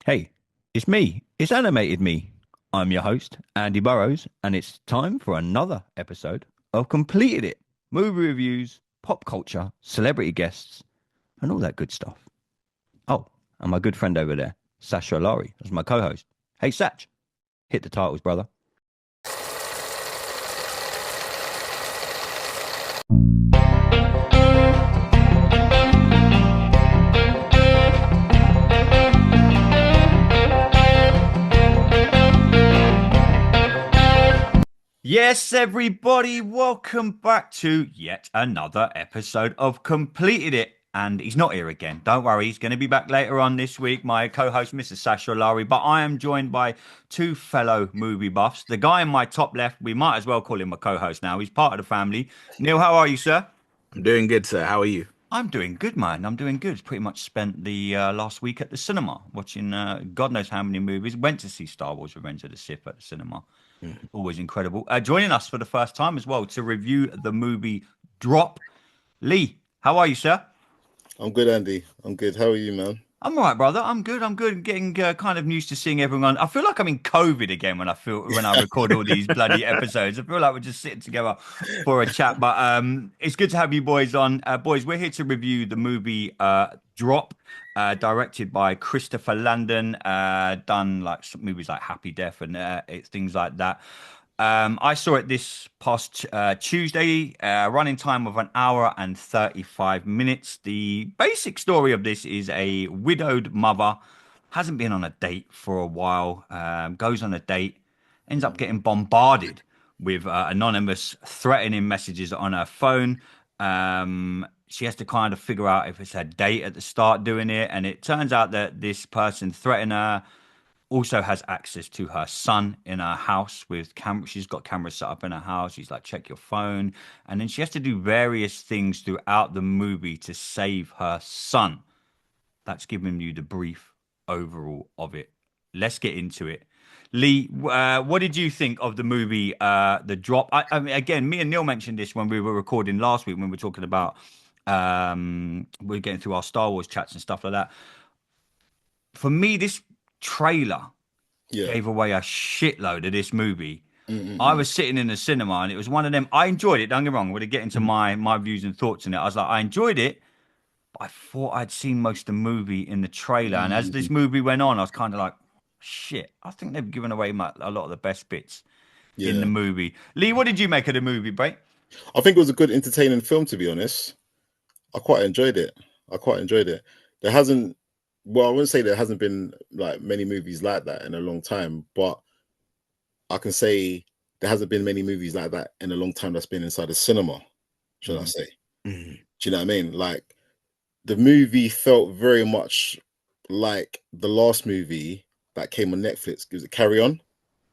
Hey, it's me. It's animated me. I'm your host, Andy Burrows, and it's time for another episode of Completed It. Movie reviews, pop culture, celebrity guests, and all that good stuff. Oh, and my good friend over there, Sasha Alari, that's my co-host. Hey, Satch, hit the titles, brother. Yes, everybody, welcome back to yet another episode of Completed It. And he's not here again. Don't worry, he's going to be back later on this week. My co-host, Mr. Sasha Lowry. But I am joined by two fellow movie buffs. The guy in my top left, we might as well call him a co-host now. He's part of the family. Neil, how are you, sir? I'm doing good, sir. How are you? I'm doing good, man. I'm doing good. Pretty much spent the last week at the cinema watching God knows how many movies. Went to see Star Wars: Revenge of the Sith at the cinema. Mhm. Always incredible. Joining us for the first time as well to review the movie Drop. Lee, how are you, sir? I'm good, Andy. I'm good. How are you, man? I'm all right, brother. I'm good. I'm good. Getting kind of used to seeing everyone. I feel like I'm in COVID again when I record all these bloody episodes. I feel like we're just sitting together for a chat. But it's good to have you boys on. Boys, we're here to review the movie Drop, directed by Christopher Landon. Done like some movies like Happy Death and things like that. I saw it this past Tuesday, running time of an hour and 35 minutes. The basic story of this is a widowed mother, hasn't been on a date for a while, goes on a date, ends up getting bombarded with anonymous threatening messages on her phone. She has to kind of figure out if it's her date at the start doing it. And it turns out that this person threatened her also has access to her son in her house with camera. She's got cameras set up in her house. She's like, check your phone. And then she has to do various things throughout the movie to save her son. That's giving you the brief overall of it. Let's get into it. Lee, what did you think of the movie, The Drop? I mean, again, me and Neil mentioned this when we were recording last week when we were talking about we are getting through our Star Wars chats and stuff like that. For me, this trailer Yeah. gave away a shitload of this movie. I Mm-mm-mm. was sitting in the cinema and it was one of them. I enjoyed it. Don't get me wrong. We're going to get into my views and thoughts on it. I was like, I enjoyed it, but I thought I'd seen most of the movie in the trailer. And as this Mm. movie went on, I was kind of like, shit, I think they've given away a lot of the best bits in the Yeah. movie. Lee, what did you make of the movie, Bray? I think it was a good, entertaining film, to be honest. I quite enjoyed it. I quite enjoyed it. There hasn't, well, I wouldn't say there hasn't been like many movies like that in a long time, but I can say there hasn't been many movies like that in a long time that's been inside a cinema, should I Mhm. say. Mhm. Do you know what I mean? Like the movie felt very much like the last movie that came on Netflix. Was it Carry On?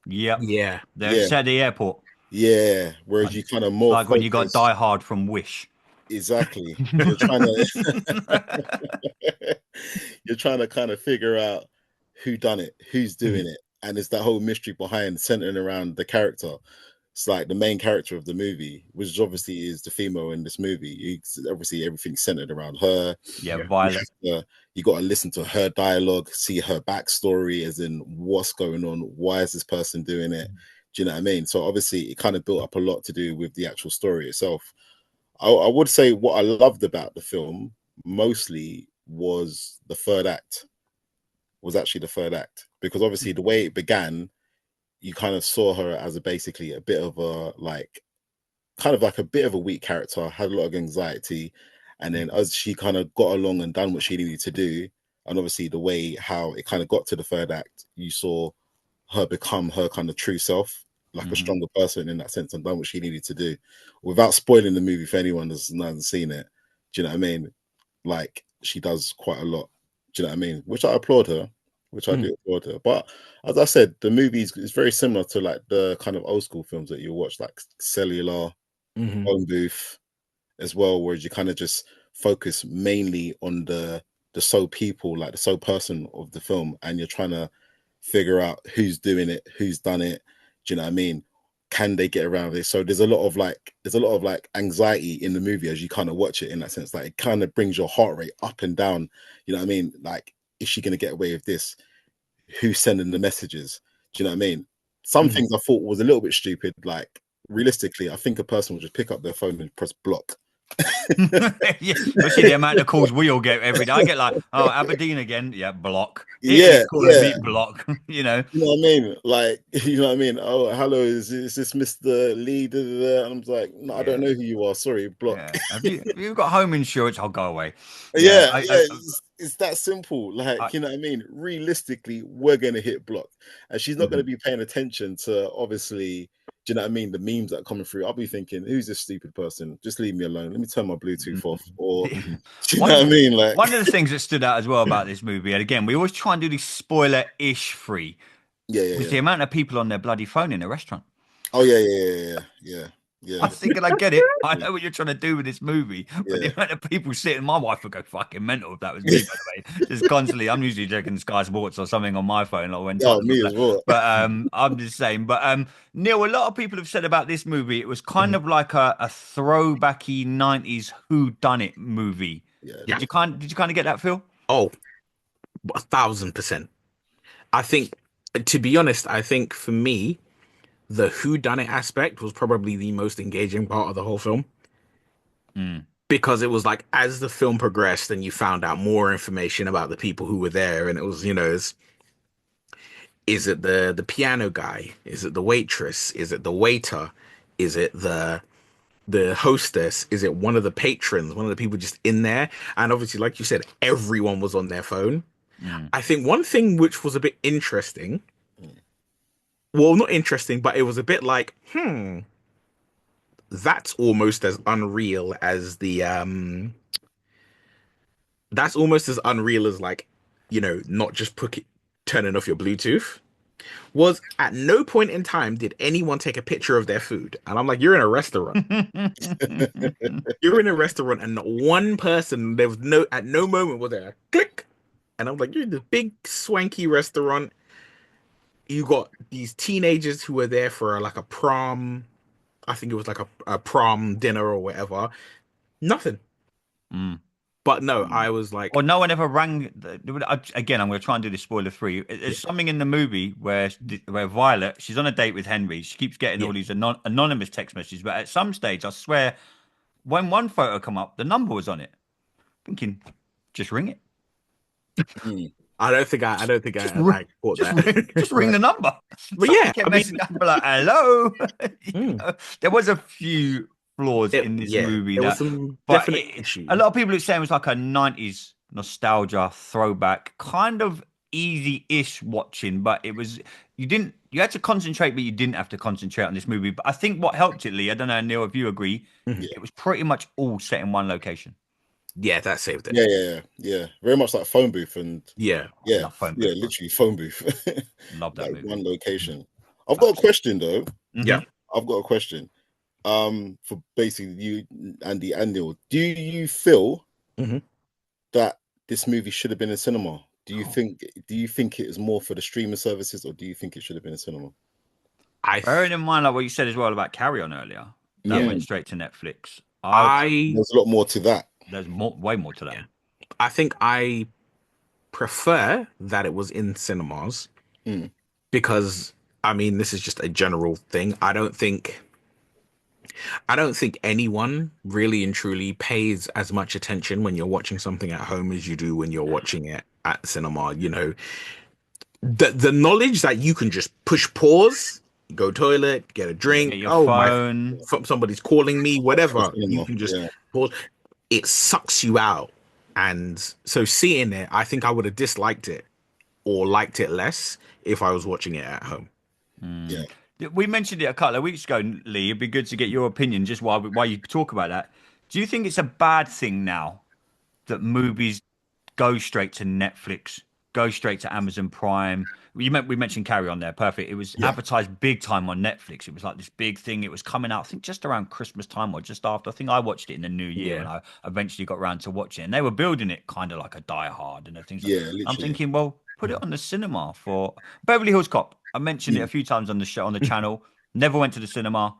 Yep. Yeah. They're Yeah. just at the airport. Yeah. Whereas Like, you kind of more like when you got focus. Die Hard from Wish. Exactly. You're trying to you're trying to kind of figure out who done it, who's doing it, and it's that whole mystery behind centering around the character. It's like the main character of the movie, which obviously is the female in this movie. Obviously everything's centered around her. Yeah, Yeah. You Violet. have to, you got to listen to her dialogue, see her backstory, as in what's going on, why is this person doing it? Do you know what I mean? So obviously it kind of built up a lot to do with the actual story itself. I would say what I loved about the film mostly was the third act. Was actually the third act because obviously the way it began, you kind of saw her as a basically a bit of a like kind of like a bit of a weak character, had a lot of anxiety, and then as she kind of got along and done what she needed to do, and obviously the way how it kind of got to the third act, you saw her become her kind of true self, like a Mhm. stronger person in that sense, and done what she needed to do, without spoiling the movie for anyone that's not hasn't seen it. Do you know what I mean? Like she does quite a lot. Do you know what I mean? Which I applaud her. Which I Mhm. do applaud her. But as I said, the movie is very similar to like the kind of old school films that you watch, like Cellular, Mhm. Phone Booth, as well, whereas you kind of just focus mainly on the sole people, like the sole person of the film, and you're trying to figure out who's doing it, who's done it. Do you know what I mean? Can they get around it? So there's a lot of like anxiety in the movie as you kind of watch it in that sense. Like it kind of brings your heart rate up and down. You know what I mean? Like, is she gonna get away with this? who's sending the messages. Do you know what I mean? Some things I thought was a little bit stupid. Like realistically, I think a person would just pick up their phone and press block. Yeah, especially the amount of calls we all get every day. I get like, oh, Aberdeen again, yeah, block. Yeah, Italy's calling me, yeah. block. You know. You know what I mean? Like, you know what I mean? Oh, hello, is this Mr. Lee? Da, da, da. I'm like, no, I don't know who you are. Sorry, block. Yeah. Have you got home insurance? I'll go away. Yeah, I, yeah, it's that simple. Like, you know what I mean? Realistically, we're gonna hit block, and she's not gonna be paying attention to obviously. Do you know what I mean? The memes that are coming through. I'll be thinking, who's this stupid person? Just leave me alone. Let me turn my Bluetooth off. Or do you know what I mean? Like one of the things that stood out as well about this movie, and again, we always try and do these spoiler-ish free. Was the amount of people on their bloody phone in a restaurant. Oh yeah. I was thinking, I get it. I know what you're trying to do with this movie, but the amount of people sitting, my wife would go fucking mental if that was me, by the way. Just constantly, I'm usually checking Sky Sports or something on my phone, or when me as well. But I'm just saying. But Neil, a lot of people have said about this movie, it was kind of like a throwbacky '90s Who Done It movie. Yeah. Did you kind of get that feel? Oh, 1,000%. I think, to be honest, I think for me, the whodunit aspect was probably the most engaging part of the whole film. Because it was like, as the film progressed and you found out more information about the people who were there, and it was, you know, is it the piano guy? Is it the waitress? Is it the waiter? Is it the hostess? Is it one of the patrons? One of the people just in there? And obviously, like you said, everyone was on their phone. I think one thing which was a bit interesting, well, not interesting, but it was a bit like, that's almost as unreal as that's almost as unreal as, like, you know, not just turning off your Bluetooth. Was at no point in time did anyone take a picture of their food. And I'm like, you're in a restaurant. You're in a restaurant, and not one person, there was at no moment was there click. And I'm like, you're in this big swanky restaurant. You got these teenagers who were there for like a prom. I think it was like a prom dinner or whatever. Nothing. But no, I was like, or no one ever rang. Again, I'm going to try and do this spoiler free. There's something in the movie where Violet, she's on a date with Henry. She keeps getting all these anonymous text messages, but at some stage, I swear, when one photo come up, the number was on it. Thinking, just ring it. I don't think I like caught that. Just ring the number. But yeah, kept messaging up, like, hello. You know, there was a few flaws in this movie. There was some definite issues. A lot of people are saying it was like a 90s nostalgia throwback, kind of easy-ish watching, but it was you had to concentrate, but you didn't have to concentrate on this movie. But I think what helped it, Lee, I don't know, Neil, if you agree, it was pretty much all set in one location. Yeah, that saved it. Yeah. Very much like phone booth and literally phone booth. Love that like movie. one location. I've got a question though. Yeah, I've got a question. For basically you, Andy and Neil, do you feel that this movie should have been in cinema? Do you think it is more for the streaming services, or do you think it should have been in cinema? Bearing in mind like what you said as well about Carry On earlier, that went straight to Netflix. There's a lot more to that. There's way more to that. Yeah. I think I prefer that it was in cinemas because, I mean, this is just a general thing. I don't think anyone really and truly pays as much attention when you're watching something at home as you do when you're watching it at the cinema. You know, the knowledge that you can just push pause, go toilet, get a drink, get your phone, somebody's calling me, whatever. You can just pause. It sucks you out. And so seeing it, I think I would have disliked it or liked it less if I was watching it at home. Yeah. We mentioned it a couple of weeks ago, Lee. It'd be good to get your opinion just while you talk about that. Do you think it's a bad thing now that movies go straight to Netflix, go straight to Amazon Prime? We mentioned Carry On there. Perfect. It was advertised big time on Netflix. It was like this big thing. It was coming out, I think, just around Christmas time or just after. I think I watched it in the new year and I eventually got around to watching it. And they were building it kind of like a Die Hard and things like that. Literally. I'm thinking, well, put it on the cinema for Beverly Hills Cop. I mentioned it a few times on the show, on the channel. Never went to the cinema.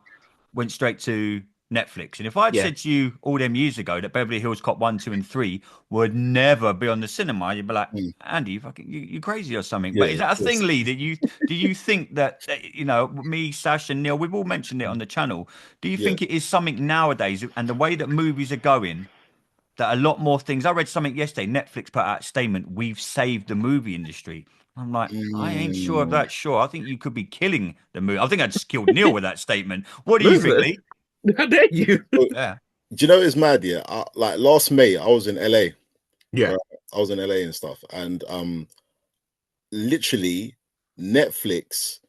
Went straight to Netflix. And if I'd Yeah. said to you all them years ago that Beverly Hills Cop 1, 2, and 3 would never be on the cinema, you'd be like, Andy, you crazy or something. But is that a thing, Lee? That you do you think that me, Sash, and Neil, we've all mentioned it on the channel. Do you think it is something nowadays, and the way that movies are going, that a lot more things? I read something yesterday. Netflix put out a statement: "We've saved the movie industry." I'm like, I ain't sure of that. Sure, I think you could be killing the movie. I think I'd just killed Neil with that statement. What do you think, Lee? How dare you? Yeah. Do you know it's mad? Yeah, like last May, I was in LA. Yeah, right? I was in LA and stuff, and literally, Netflix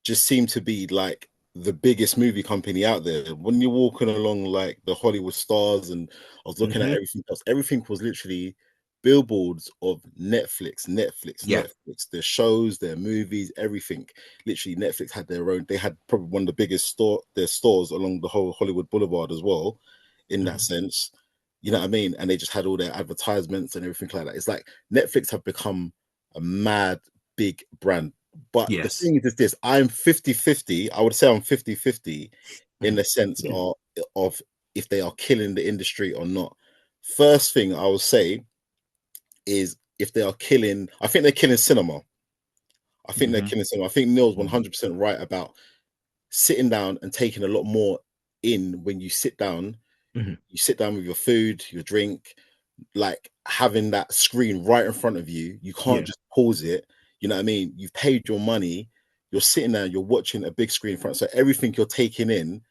just seemed to be like the biggest movie company out there. When you're walking along like the Hollywood stars, and I was looking at everything else, everything was literally billboards of Netflix, Netflix, their shows, their movies, everything. Literally, Netflix had their own. They had probably one of the biggest their stores along the whole Hollywood Boulevard as well. In that sense, you know what I mean. And they just had all their advertisements and everything like that. It's like Netflix have become a mad big brand. But the thing is this: I'm 50-50. I would say I'm 50-50 in the sense of if they are killing the industry or not. First thing I would say is if they are killing, I think they're killing cinema. I think they're killing cinema. I think Neil's 100% right about sitting down and taking a lot more in when you sit down. You sit down with your food, your drink, like having that screen right in front of you. You can't just pause it. You know what I mean? You've paid your money. You're sitting there. You're watching a big screen in front. So everything you're taking in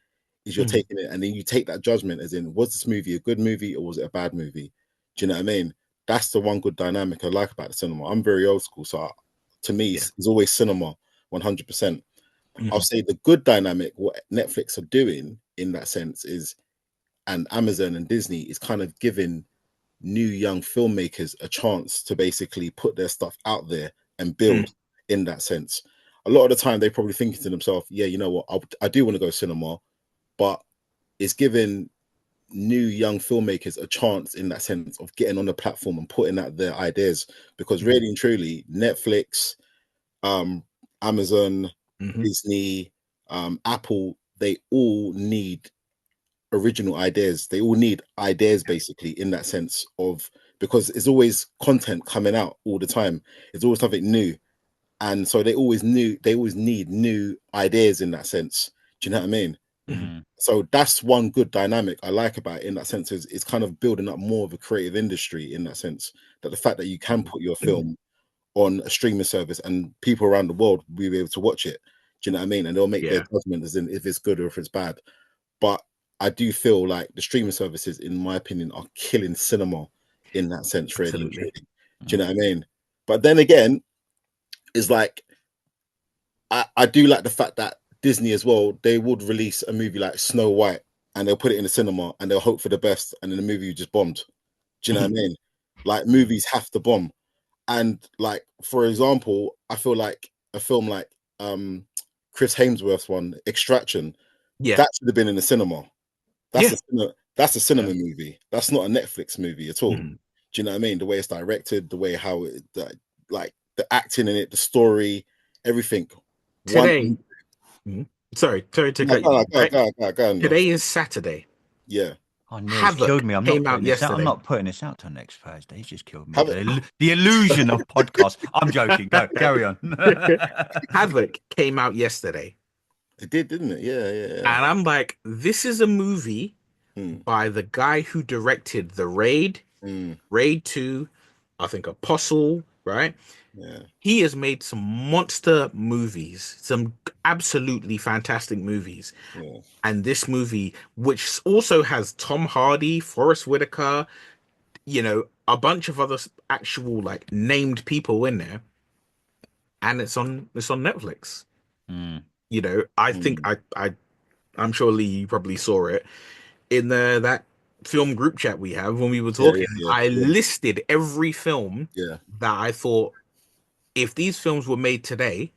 is you're taking it, and then you take that judgment as in, was this movie a good movie or was it a bad movie? Do you know what I mean? That's the one good dynamic I like about the cinema. I'm very old school, so to me, it's always cinema, 100%. I'll say the good dynamic, what Netflix are doing in that sense is, and Amazon and Disney is kind of giving new young filmmakers a chance to basically put their stuff out there and build in that sense. A lot of the time, they're probably thinking to themselves, yeah, you know what, I do want to go cinema, but it's giving new young filmmakers a chance in that sense of getting on the platform and putting out their ideas, because really and truly Netflix, Amazon, Disney, Apple, they all need original ideas. They all need ideas basically in that sense of, because there's always content coming out all the time. It's always something new, and so they always need new ideas in that sense. Do you know what I mean? So that's one good dynamic I like about it in that sense, is it's kind of building up more of a creative industry in that sense, that the fact that you can put your film on a streaming service and people around the world will be able to watch it. Do you know what I mean? And they'll make their judgment as in if it's good or if it's bad. But I do feel like the streaming services, in my opinion, are killing cinema in that sense, really. Do you know what I mean? But then again, it's like I do like the fact that Disney as well, they would release a movie like Snow White and they'll put it in the cinema and they'll hope for the best, and then the movie just bombed. Do you know what I mean? Like, movies have to bomb. And like, for example, I feel like a film like Chris Hemsworth's one, Extraction, that should have been in the cinema. That's a cinema movie. That's not a Netflix movie at all. Do you know what I mean? The way it's directed, the way how it, like the acting in it, the story, everything. Today, sorry to cut you. Go on. Today is Saturday. Yeah. Oh, Neil's killed me. I'm not putting this out till next Thursday. He's just killed me. The illusion of podcast. I'm joking. Go, carry on. Havoc came out yesterday. It did, didn't it? Yeah. And I'm like, this is a movie by the guy who directed The Raid, Raid 2, I think Apostle, right? Yeah. He has made some monster movies, some absolutely fantastic movies. Yeah. And this movie, which also has Tom Hardy, Forrest Whitaker, you know, a bunch of other actual like named people in there, and it's on Netflix. You know, I think I'm sure Lee, you probably saw it in that film group chat we have when we were talking. I listed every film that I thought, if these films were made today,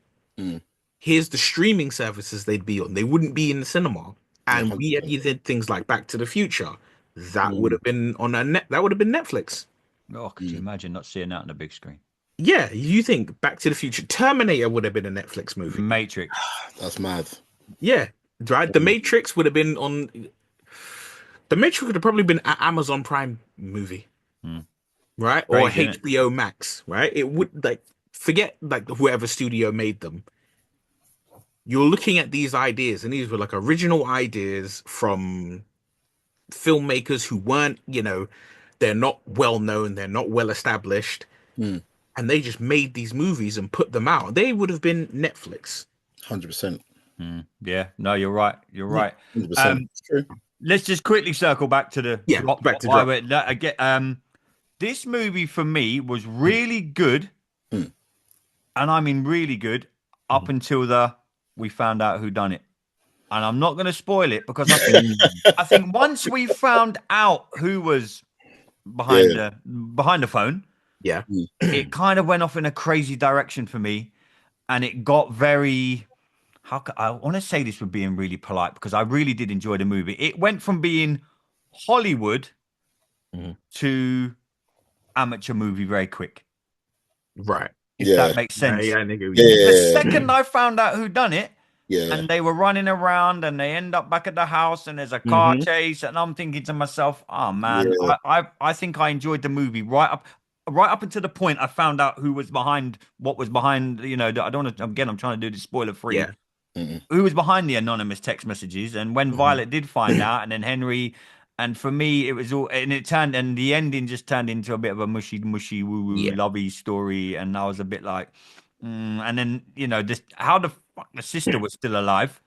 here's the streaming services they'd be on. They wouldn't be in the cinema. And we did things like Back to the Future. That would have been on that would have been Netflix. Oh, could you imagine not seeing that on the big screen? Yeah, you think Back to the Future, Terminator would have been a Netflix movie. Matrix. That's mad. Yeah, right. The Matrix would have been on. The Matrix could have probably been an Amazon Prime movie, right? Or Crazy, innit? HBO Max, right? It would like forget like whoever studio made them. You're looking at these ideas, and these were like original ideas from filmmakers who weren't, they're not well known, they're not well established, Mm. and they just made these movies and put them out. They would have been Netflix. 100%. Yeah, no, you're right. You're right. 100%. True. Let's just quickly circle back to the back to why Drop. we're- that- again. This movie for me was really good, Mm. and I mean really good up until we found out who done it. And I'm not going to spoil it because I think once we found out who was behind the phone, Yeah. it kind of went off in a crazy direction for me, and it got very. I want to say this with being really polite because I really did enjoy the movie. It went from being Hollywood to amateur movie very quick. Right. If Yeah. that makes sense. Yeah, nigga. The second I found out who done it, Yeah. and they were running around and they end up back at the house and there's a car chase, and I'm thinking to myself, oh man, Yeah. I think I enjoyed the movie right up until the point I found out who was behind what was behind, I don't want to, again, I'm trying to do this spoiler free. Yeah. Who was behind the anonymous text messages, and when Violet did find out, and then Henry, and for me it was all, and the ending just turned into a bit of a mushy woo woo lovey story, and I was a bit like, and then this, how the fuck the sister was still alive,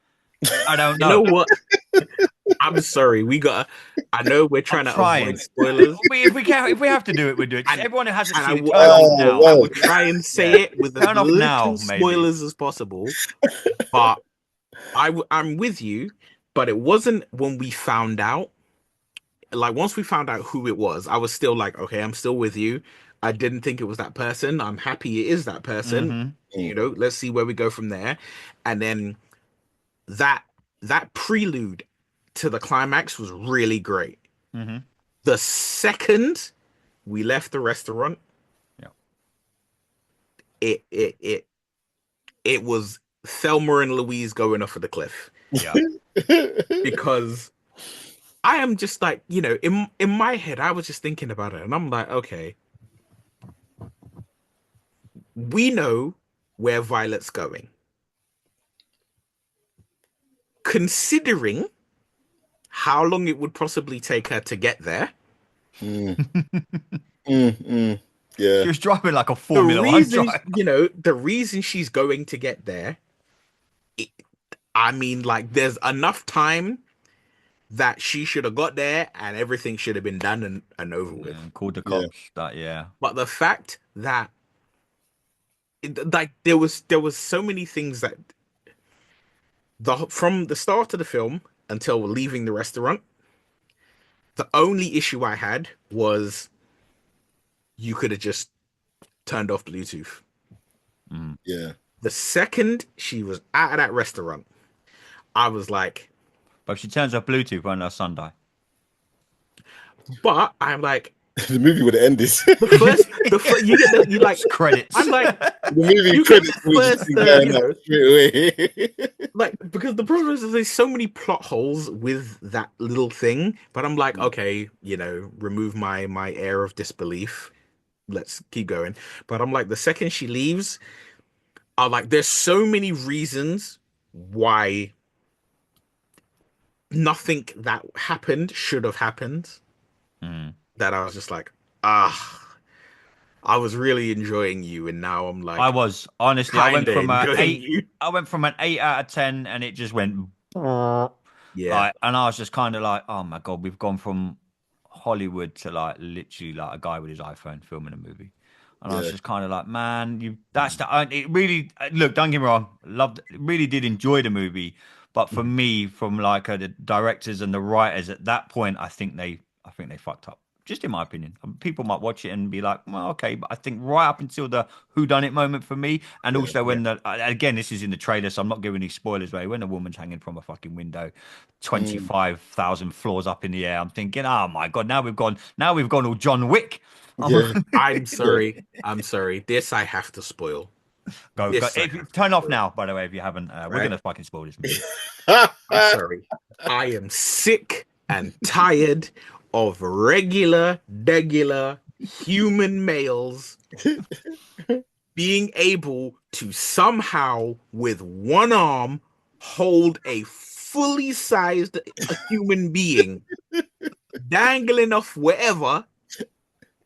I don't know. You know what? I'm sorry. I know we're trying to avoid spoilers. If we have to do it, we do it. Just And- everyone who hasn't and seen I it, will- turn off now. I would try and say it with Turn as off little now, maybe. spoilers as possible. But I'm with you. But it wasn't when we found out. Like once we found out who it was, I was still like, okay, I'm still with you. I didn't think it was that person. I'm happy it is that person. Let's see where we go from there. And then that prelude to the climax was really great. The second we left the restaurant, it was Thelma and Louise going off of the cliff. Yeah. Because I am just like, in my head, I was just thinking about it, and I'm like, okay, we know where Violet's going. Considering how long it would possibly take her to get there, Yeah. She was driving like a Formula One drive. the reason she's going to get there, there's enough time that she should have got there and everything should have been done and over with. Called the cops. But the fact that there was so many things that from the start of the film until leaving the restaurant, the only issue I had was you could have just turned off Bluetooth. Yeah. The second she was out of that restaurant, I was like, But if she turns off Bluetooth, won't her son die? but I'm like, The movie would end this. the first you get you like Credits. I'm like, The movie You credits get would first, just be going you know. up straight away. like because the problem is there's so many plot holes with that little thing, but I'm like, okay, remove my air of disbelief. Let's keep going. But I'm like, the second she leaves, I'm like, there's so many reasons why nothing that happened should have happened. That I was just like, I was really enjoying you, and now I'm like, I was honestly. I went kinda from an enjoying 8. you. I went from an 8 out of 10, and it just went. Yeah, And I was just kind of like, oh my god, we've gone from Hollywood to like literally like a guy with his iPhone filming a movie. And I was Yeah. just kind of like, man, that's it really, look, don't get me wrong, really did enjoy the movie. But for me, from like the directors and the writers at that point, I think they fucked up. Just in my opinion. People might watch it and be like, well, okay. But I think right up until the whodunit moment for me, and also when again, this is in the trailer, so I'm not giving any spoilers away. When a woman's hanging from a fucking window, 25,000 floors up in the air, I'm thinking, oh my god, now we've gone all John Wick. Yeah. I'm sorry. This I have to spoil. Go. Yes, Turn off now, by the way, if you haven't. We're gonna fucking spoil this movie. I'm sorry. I am sick and tired of regular human males being able to somehow, with one arm, hold a fully sized human being dangling off wherever,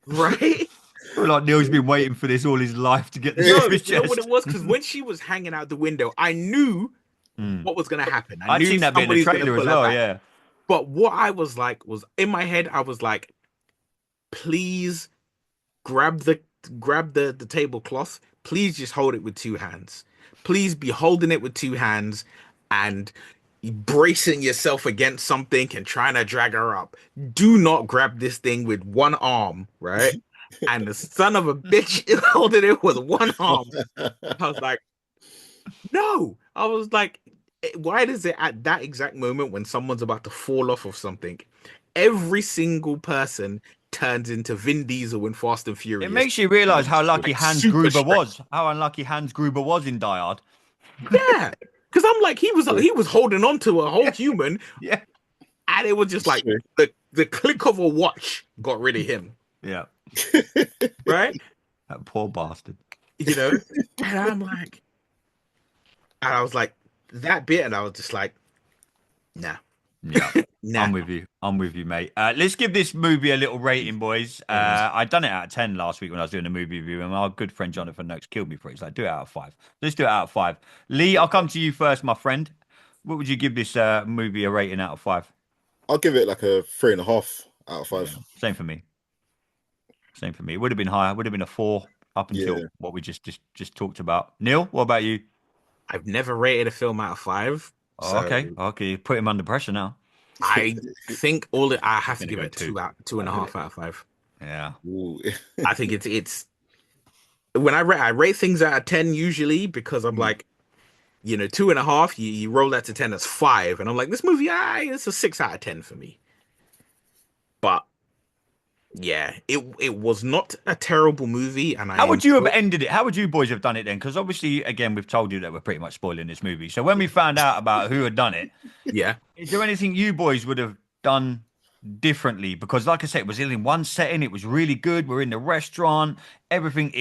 right? I feel like Neil's been waiting for this all his life to get this No, off his you know what chest. it was? Because when she was hanging out the window, I knew what was going to happen. I I'd knew seen that bit in the somebody's going to trailer as pull her well, back. yeah. But what I was like was in my head, I was like, please grab the tablecloth. Please just hold it with two hands. Please be holding it with two hands and bracing yourself against something and trying to drag her up. Do not grab this thing with one arm, right? And the son of a bitch is holding it with one arm. I was like, no. I was like, why does it at that exact moment when someone's about to fall off of something, every single person turns into Vin Diesel in Fast and Furious? It makes you realise how lucky Like, Hans super Gruber strength. was. How unlucky Hans Gruber was in Die Hard. Yeah. Because I'm like, he was holding on to a whole human, Yeah. and it was just like the click of a watch got rid of him. Yeah. Right? That poor bastard. You know? And I'm like, and I was like, that bit, and I was just like, nah. Yeah. Nah. I'm with you, mate. Let's give this movie a little rating, boys. I done it out of 10 last week when I was doing a movie review, and our good friend Jonathan Noakes killed me for it. He's like, do it out of 5. Let's do it out of 5. Lee, I'll come to you first, my friend. What would you give this movie a rating out of 5? I'll give it like a 3.5 out of 5. Yeah, same for me. It would have been higher. Would have been a 4 up until Yeah. what we just talked about. Neil, what about you? I've never rated a film out of 5. Oh, so okay. Put him under pressure now. I think I have to Gonna give go it 2. 2.5 out of 5. Yeah. Ooh. I think it's when I rate things out of 10 usually, because I'm like, 2.5, you roll that to 10, that's 5, and I'm like, this movie, it's a 6 out of 10 for me. But yeah, it was not a terrible movie, and How would you have ended it? How would you boys have done it then? Because obviously, again, we've told you that we're pretty much spoiling this movie. So when we found out about who had done it, Yeah, is there anything you boys would have done differently? Because, like I said, it was in one setting. It was really good. We're in the restaurant. Everything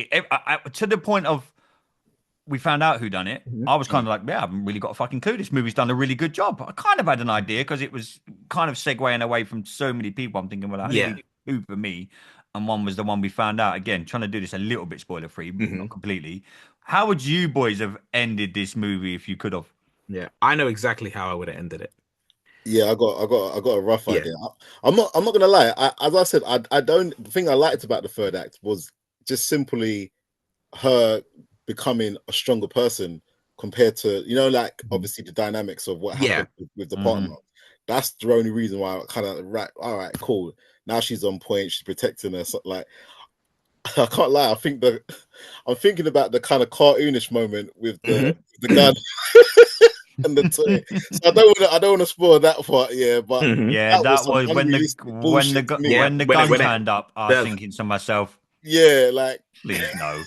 to the point of we found out who done it. I was kind of like, yeah, I haven't really got a fucking clue. This movie's done a really good job. I kind of had an idea because it was kind of segueing away from so many people. I'm thinking, well, I Yeah. who for me, and one was the one we found out. Again, trying to do this a little bit spoiler free, Mhm. not completely. How would you boys have ended this movie if you could have? yeah, I know exactly how I would have ended it. Yeah, I got a rough Yeah. idea. I'm not gonna lie. As I said, I don't. The thing I liked about the third act was just simply her becoming a stronger person compared to like obviously the dynamics of what Yeah. happened with the Mhm. partner. That's the only reason why I kind of right. All right, cool. Now she's on point. She's protecting us. Like I can't lie. I'm thinking about the kind of cartoonish moment with the gun and the toy. So I don't want to spoil that part. Yeah, but Mhm. Yeah, that some was when the unrealistic bullshit to me. Yeah, when the when gun it- turned up. I was the- thinking to myself, Yeah, like please no.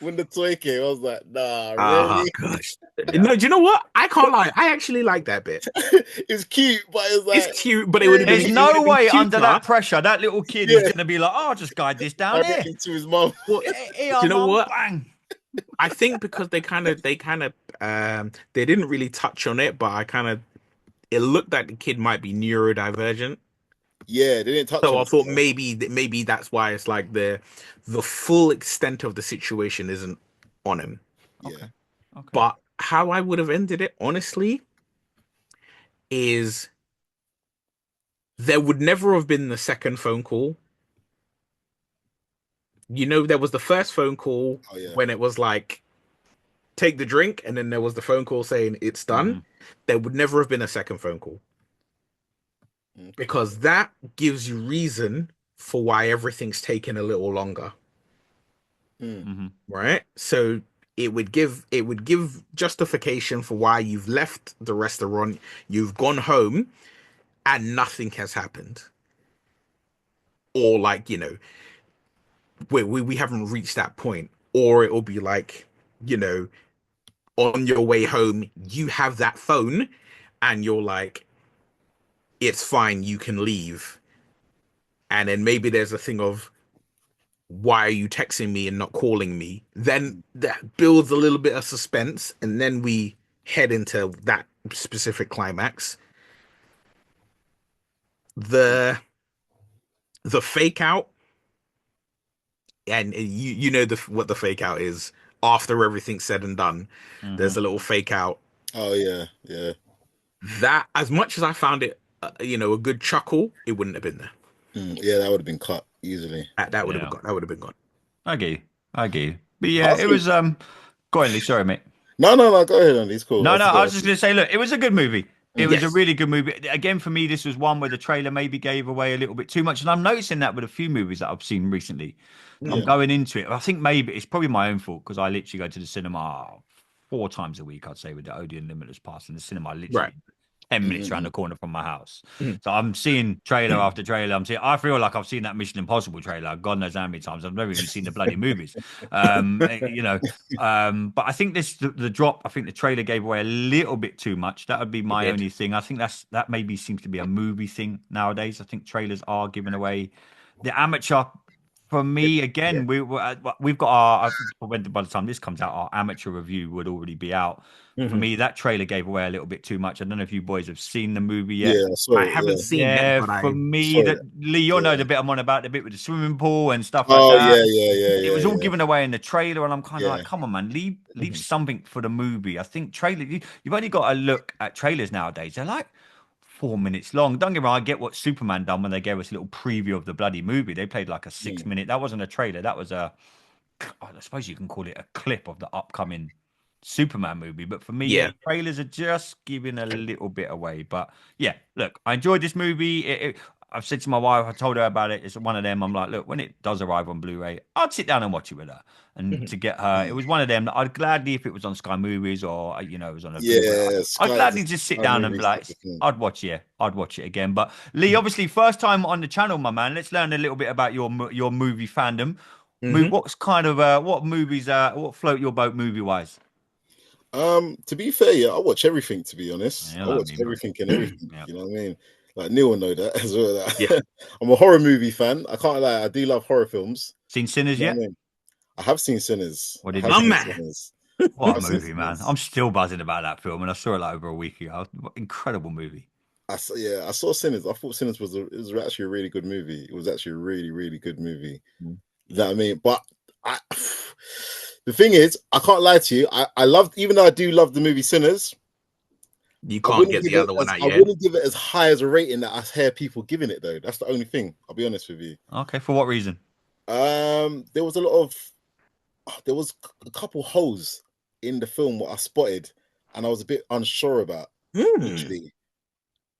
when the toy came, I was like, nah, Oh really? gosh. No, do you know what? I can't lie. I actually like that bit. It's cute, but it's like It's cute, but it would have been. There's it no would've been way cuter. under that pressure that little kid is Yeah. going to be like, oh, I'll just guide this down here. directly to his mom. Well, Here, do you know Mum, what? bang. I think because they didn't really touch on it, but it looked like the kid might be neurodivergent. Yeah, they didn't touch So on I it. thought maybe that's why it's like the full extent of the situation isn't on him. Yeah. Okay. But how I would have ended it, honestly, is there would never have been the second phone call. There was the first phone call Oh yeah. when it was like, take the drink, and then there was the phone call saying it's done. There would never have been a second phone call. Okay. Because that gives you reason for why everything's taken a little longer. Mhm. Right? So it would give justification for why you've left the restaurant, you've gone home, and nothing has happened. Or like, we haven't reached that point. Or it'll be like, on your way home, you have that phone and you're like, it's fine, you can leave. And then maybe there's a thing of, why are you texting me and not calling me? Then that builds a little bit of suspense, and then we head into that specific climax. The fake out, and you know what the fake out is after everything's said and done. There's a little fake out. Oh yeah, yeah. That, as much as I found it, a good chuckle, it wouldn't have been there. Yeah, that would have been cut easily. That would have Yeah. gone. That would have been gone. I get you. I get you. But yeah, it was go on, Lee. Sorry, mate. No, go ahead, Andy. It's cool. No, I was just gonna say, look, it was a good movie. It was a Yes. really good movie. Again, for me, this was one where the trailer maybe gave away a little bit too much. And I'm noticing that with a few movies that I've seen recently. I'm Yeah. going into it. I think maybe it's probably my own fault because I literally go to the cinema 4 times a week, I'd say, with the Odeon Limitless Pass. And the cinema literally Right. 10 minutes around the corner from my house. Mhm. So I'm seeing trailer after trailer. I feel like I've seen that Mission Impossible trailer, God knows how many times. I've never even seen the bloody movies. But I think the drop, I think the trailer gave away a little bit too much. That would be my did. only thing. I think that maybe seems to be a movie thing nowadays. I think trailers are giving away the amateur. For me, again, we've got by the time this comes out, our amateur review would already be out. For Mhm. me, that trailer gave away a little bit too much. I don't know if you boys have seen the movie yet. Yeah, sorry. I haven't seen Yeah, it, but for me, sorry. Lee, you'll know Yeah. the bit I'm on about, the bit with the swimming pool and stuff like Oh that. yeah. It was all yeah. given away in the trailer, and I'm kind of Yeah. like, come on, man, leave Mhm. something for the movie. I think you've only got to look at trailers nowadays. They're like 4 minutes long. Don't get me wrong, I get what Superman done when they gave us a little preview of the bloody movie. They played like a 6 minute. That wasn't a trailer. That was I suppose you can call it a clip of the upcoming Superman movie. But for me, Yeah. trailers are just giving a little bit away. But yeah, look, I enjoyed this movie. I've said to my wife, I told her about it. It's one of them. I'm like, look, when it does arrive on Blu-ray, I'd sit down and watch it with her. And Mhm. to get her, it was one of them that I'd gladly, if it was on Sky Movies or it was on a Yeah, Blu-ray, I'd Sky- gladly just sit Sky down and be Movies like, type of thing. I'd watch it. I'd watch it again. But Lee, obviously, first time on the channel, my man. Let's learn a little bit about your movie fandom. Mhm. What's kind of what movies what float your boat movie wise? To be fair, yeah, I watch everything. To be honest, Yeah, I like watch me, bro. everything and everything. Yeah. You know what I mean? Like Neil will know that as well. That Yeah. I'm a horror movie fan. I can't lie. I do love horror films. Seen Sinners You know yet? what I mean? I have seen Sinners. What I did have you seen think? Sinners. What I've a seen movie, man! Sinners. I'm still buzzing about that film, and I saw it like over a week ago. Incredible movie. I saw Sinners. I thought Sinners it was actually a really good movie. It was actually a really, really good movie. Mm. You know what I mean? But the thing is, I can't lie to you. I loved, even though I do love the movie Sinners, You I can't wouldn't get give the it other one as, out I your head. wouldn't give it as high as a rating that I hear people giving it though. That's the only thing. I'll be honest with you. Okay, for what reason? There was a lot of there was a couple holes in the film what I spotted, and I was a bit unsure about. Actually,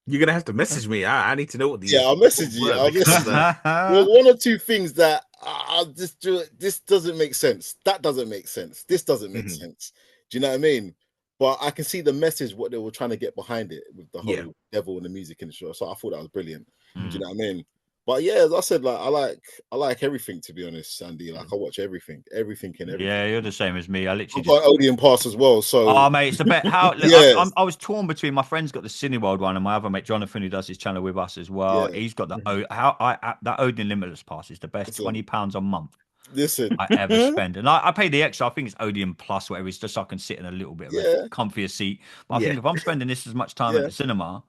You're gonna have to message me. I need to know what these. yeah, I'll message you. were, I'll because, message you. There was one or two things that I'll just do. This doesn't make sense. That doesn't make sense. This doesn't make Mhm. sense. Do you know what I mean? But I can see the message, what they were trying to get behind it with the whole Yeah. devil and the music industry. So I thought that was brilliant. Do Mm. you know what I mean? But yeah, as I said, like I like everything, to be honest, Sandy. Like I watch everything and everything. Yeah, you're the same as me. I literally I've got an Odeon pass as well. So Oh, mate, it's the best. How look, Yes. I was torn between my friend's got the Cineworld one and my other mate Jonathan, who does his channel with us as well. Yeah. He's got the Mhm. that Odeon Limitless Pass is the best. Listen. £20 a month listen, I ever spend, and I pay the extra. I think it's Odeon Plus, whatever. It's just so I can sit in a little bit of Yeah. a comfier seat. But I Yeah. think if I'm spending this as much time at Yeah. the cinema,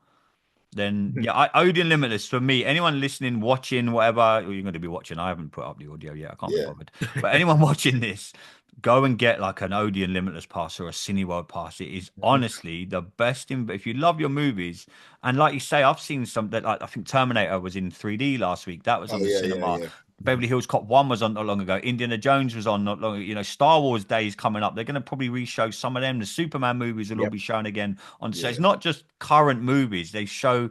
then Mhm. yeah, Odeon Limitless for me. Anyone listening, watching, whatever, or you're going to be watching. I haven't put up the audio yet. I can't be Yeah. bothered. But anyone watching this, go and get like an Odeon Limitless pass or a Cineworld pass. It is honestly the best. If you love your movies, and like you say, I've seen some that like I think Terminator was in 3D last week. That was on the cinema. Yeah. Beverly Hills Cop 1 was on not long ago. Indiana Jones was on not long. Star Wars Days coming up. They're going to probably re-show some of them. The Superman movies will all Yep. be shown again on. So Yeah. it's not just current movies. They show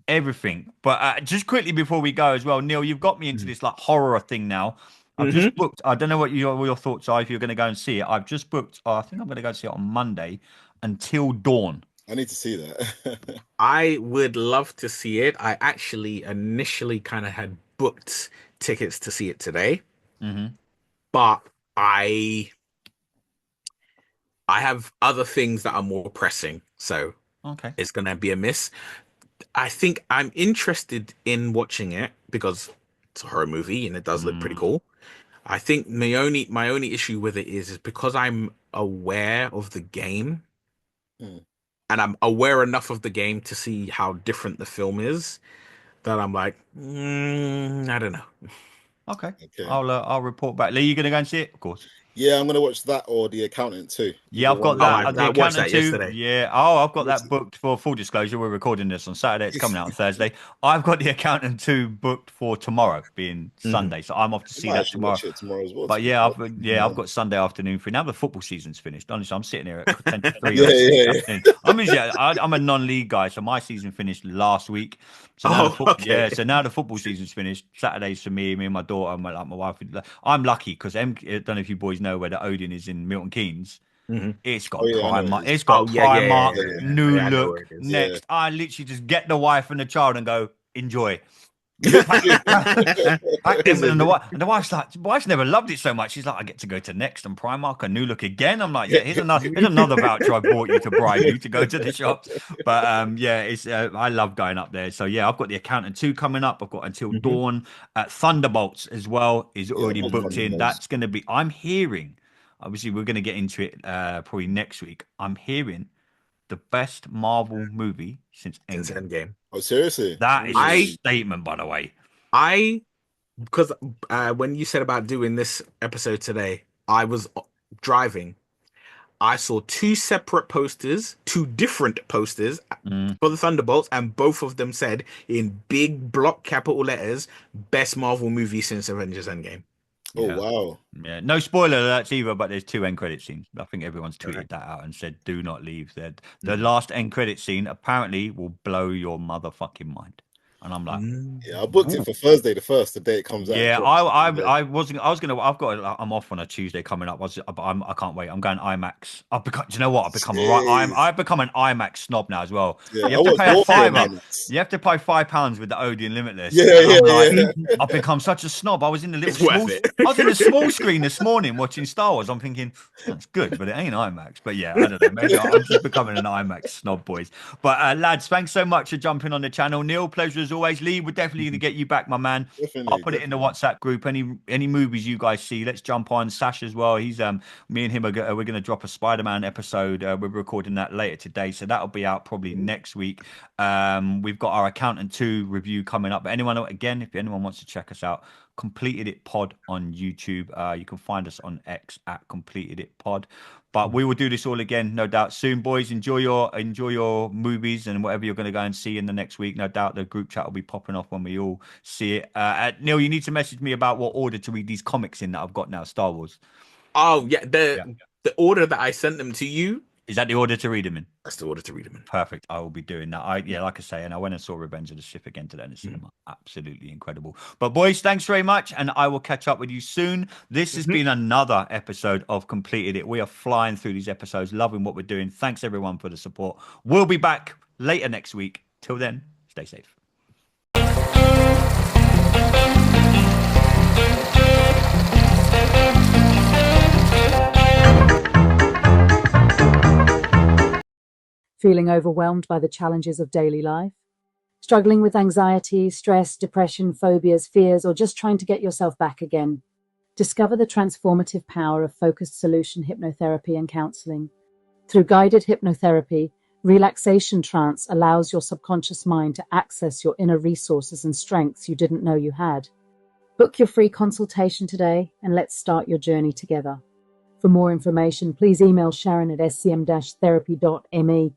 everything. But just quickly before we go as well, Neil, you've got me into this like horror thing now. I've just booked. I don't know what your thoughts are if you're going to go and see it. I've just booked. I think I'm going to go see it on Monday, Until Dawn. I need to see that. I would love to see it. I actually initially kind of had booked tickets to see it today, Mm-hmm. but I have other things that are more pressing, so Okay. it's gonna be a miss. I think I'm interested in watching it because it's a horror movie and it does look pretty cool. I think my only issue with it is because I'm aware of the game Mm. and I'm aware enough of the game to see how different the film is that I'm like, I don't know. Okay. Okay. I'll report back. Lee, you gonna go and see it? Of course. Yeah, I'm gonna watch that or The Accountant too. Yeah, Either I've got one. that. The I watched Accountant that 2. yesterday. Yeah. Oh, I've got that booked for full disclosure. We're recording this on Saturday. It's coming out on Thursday. I've got The Accountant 2 booked for tomorrow, being Sunday. So I'm off to I see might that actually tomorrow. watch it tomorrow as well. But to be yeah, fair. I've got Sunday afternoon free. Now the football season's finished. Honestly, I'm sitting here at 10 to 3 Yeah, on Sunday yeah, yeah. afternoon. I'm a non-league guy, so my season finished last week. So now Okay. so now the football season's finished. Saturdays for me and my daughter, and my wife. I'm lucky because I don't know if you boys know where the Odeon is in Milton Keynes. Mhm. It's got Oh yeah, I know Primark. it is. It's got Oh yeah, Primark, yeah. new Yeah, I know look. where it is. Yeah. Next, I literally just get the wife and the child and go enjoy. And the wife's like, the wife's never loved it so much. She's like, I get to go to Next and Primark and New Look again. I'm like, yeah, here's another voucher I bought you to bribe you to go to the shops. But yeah, it's I love going up there. So yeah, I've got The Accountant 2 coming up. I've got Until Dawn. Thunderbolts as well is already I've got booked in. Thunderbolts. That's going to be. I'm hearing. Obviously, we're going to get into it probably next week. I'm hearing the best Marvel movie since Since Endgame. Endgame. Oh, seriously? That is I- a statement, by the way. Because when you said about doing this episode today, I was driving. I saw two different posters for the Thunderbolts, and both of them said in big block capital letters, "Best Marvel movie since Avengers Endgame." Oh Yeah. wow. Yeah, no spoiler alerts either, but there's 2 end credit scenes. I think everyone's tweeted that out and said, "Do not leave." The last end credit scene apparently will blow your motherfucking mind, and I'm like, Yeah, I booked it for Thursday, the first, the day it comes out. yeah, Drops. I wasn't. I was gonna. I'm off on a Tuesday coming up. I can't wait. I'm going IMAX. Do you know what? I've become an IMAX snob now as well. Yeah, You I have to watched pay a Warfare on £5. IMAX. You have to pay £5 with the Odeon Limitless. Yeah, And I'm yeah, like, I've become such a snob. I was in the It's little worth small. it. I was in the small screen this morning watching Star Wars. I'm thinking that's good, but it ain't IMAX. But yeah, I don't know. Maybe I'm just becoming an IMAX snob, boys. But lads, thanks so much for jumping on the channel. Neil, pleasure as always. Lee, we're definitely going to get you back, my man. Definitely, I'll put it in the WhatsApp group. Any movies you guys see, let's jump on. Sash as well. He's me and him we're going to drop a Spider-Man episode. We're recording that later today, so that'll be out probably next week. We've got our Accountant 2 review coming up. But if anyone wants to check us out, Completed It Pod on YouTube. You can find us on X at Completed It Pod. But we will do this all again, no doubt, soon, boys. Enjoy your movies and whatever you're going to go and see in the next week. No doubt the group chat will be popping off when we all see it. Neil, you need to message me about what order to read these comics in that I've got now, Star Wars. Oh yeah, the order that I sent them to you. Is that the order to read them in? That's the order to read them in. Perfect. I will be doing that. Like I say, and I went and saw Revenge of the Sith again today in the cinema. Absolutely incredible. But boys, thanks very much, and I will catch up with you soon. This has been another episode of Completed It. We are flying through these episodes, loving what we're doing. Thanks everyone for the support. We'll be back later next week. Till then, stay safe. Feeling overwhelmed by the challenges of daily life? Struggling with anxiety, stress, depression, phobias, fears, or just trying to get yourself back again? Discover the transformative power of focused solution hypnotherapy and counseling. Through guided hypnotherapy, relaxation trance allows your subconscious mind to access your inner resources and strengths you didn't know you had. Book your free consultation today and let's start your journey together. For more information, please email Sharon at scm-therapy.me